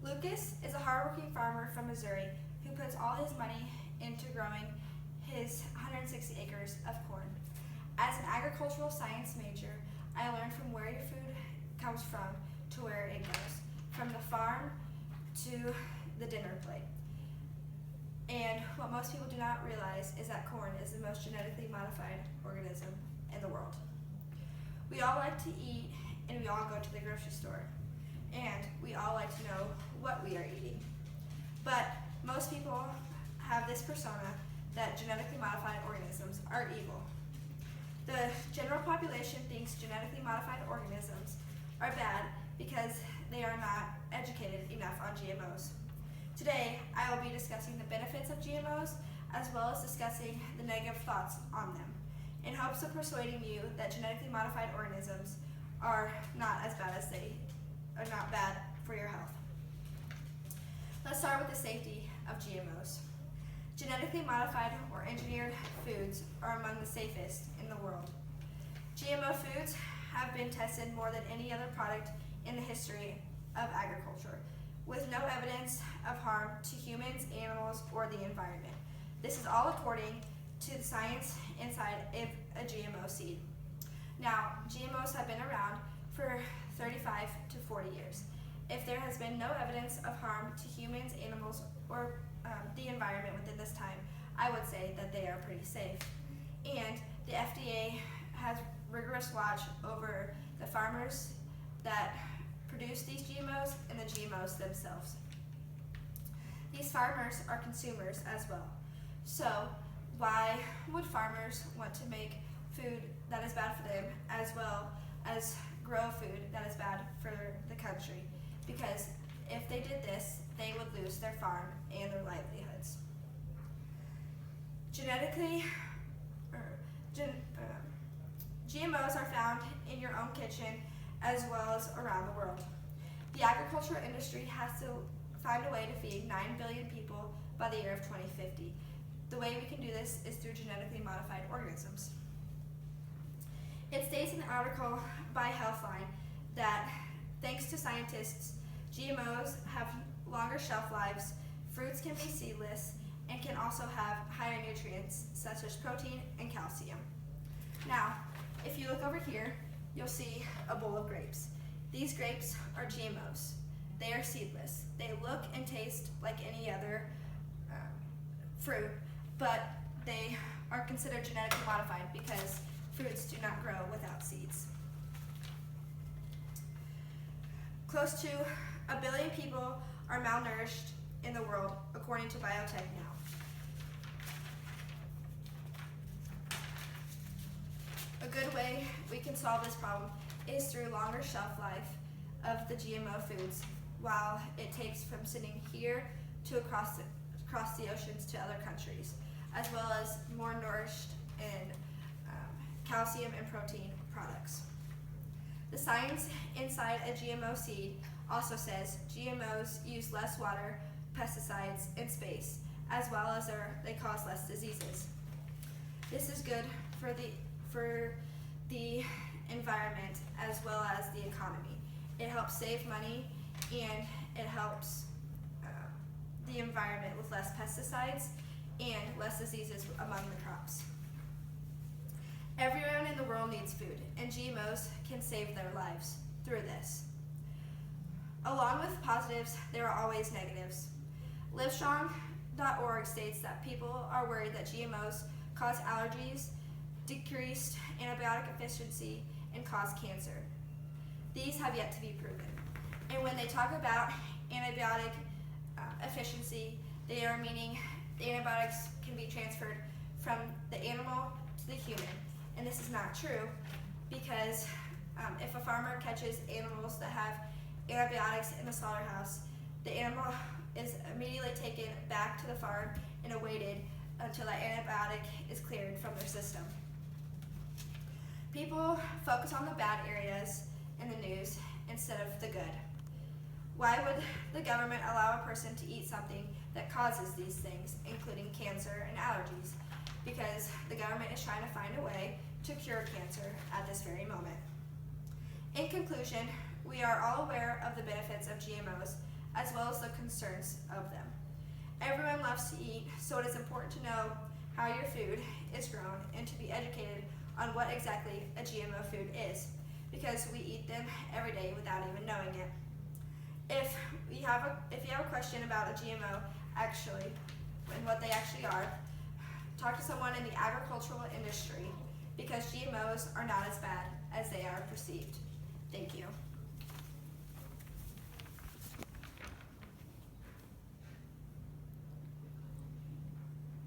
Lucas is a hardworking farmer from Missouri who puts all his money into growing his 160 acres of corn. As an agricultural science major, I learned from where your food comes from to where it goes, from the farm to the dinner plate. And what most people do not realize is that corn is the most genetically modified organism in the world. We all like to eat, and we all go to the grocery store, and we all like to know what we are eating. But most people have this persona that genetically modified organisms are evil. The general population thinks genetically modified organisms are bad because they are not educated enough on GMOs. Today, I will be discussing the benefits of GMOs as well as discussing the negative thoughts on them in hopes of persuading you that genetically modified organisms are not as bad as they are not bad for your health. Let's start with the safety of GMOs. Genetically modified or engineered foods are among the safest in the world. GMO foods have been tested more than any other product in the history of agriculture, with no evidence of harm to humans, animals, or the environment. This is all according to the science inside of a GMO seed. Now, GMOs have been around for 35 to 40 years. If there has been no evidence of harm to humans, animals, or the environment within this time, I would say that they are pretty safe. And the FDA has rigorous watch over the farmers that produce these GMOs and the GMOs themselves. These farmers are consumers as well. So why would farmers want to make food that is bad for them as well as grow food that is bad for the country? Because if they did this, they would lose their farm and their livelihoods. GMOs are found in your own kitchen as well as around the world. The agricultural industry has to find a way to feed 9 billion people by the year of 2050. The way we can do this is through genetically modified organisms. It states in the article by Healthline that thanks to scientists, GMOs have longer shelf lives, fruits can be seedless, and can also have higher nutrients such as protein and calcium. Now, if you look over here, you'll see a bowl of grapes. These grapes are GMOs. They are seedless. They look and taste like any other fruit, but they are considered genetically modified because fruits do not grow without seeds. Close to 1 billion people are malnourished in the world, according to Biotech Now. A good way we can solve this problem is through longer shelf life of the GMO foods, while it takes from sitting here to across the oceans to other countries, as well as more nourished in calcium and protein products. The science inside a GMO seed also says GMOs use less water, pesticides, and space, as well as they cause less diseases. This is good for the environment as well as the economy. It helps save money and it helps the environment with less pesticides and less diseases among the crops. Everyone in the world needs food, and GMOs can save their lives through this. Along with positives, there are always negatives. Livestrong.org states that people are worried that GMOs cause allergies, decreased antibiotic efficiency, and cause cancer. These have yet to be proven. And when they talk about antibiotic efficiency, they are meaning the antibiotics can be transferred from the animal to the human. And this is not true because if a farmer catches animals that have antibiotics in the slaughterhouse, the animal is immediately taken back to the farm and awaited until that antibiotic is cleared from their system. People focus on the bad areas in the news instead of the good. Why would the government allow a person to eat something that causes these things, including cancer and allergies? Because the government is trying to find a way to cure cancer at this very moment. In conclusion, we are all aware of the benefits of GMOs as well as the concerns of them. Everyone loves to eat, so it is important to know how your food is grown and to be educated on what exactly a GMO food is, because we eat them every day without even knowing it. If you have a question about a GMO actually and what they actually are, talk to someone in the agricultural industry, because GMOs are not as bad as they are perceived. Thank you.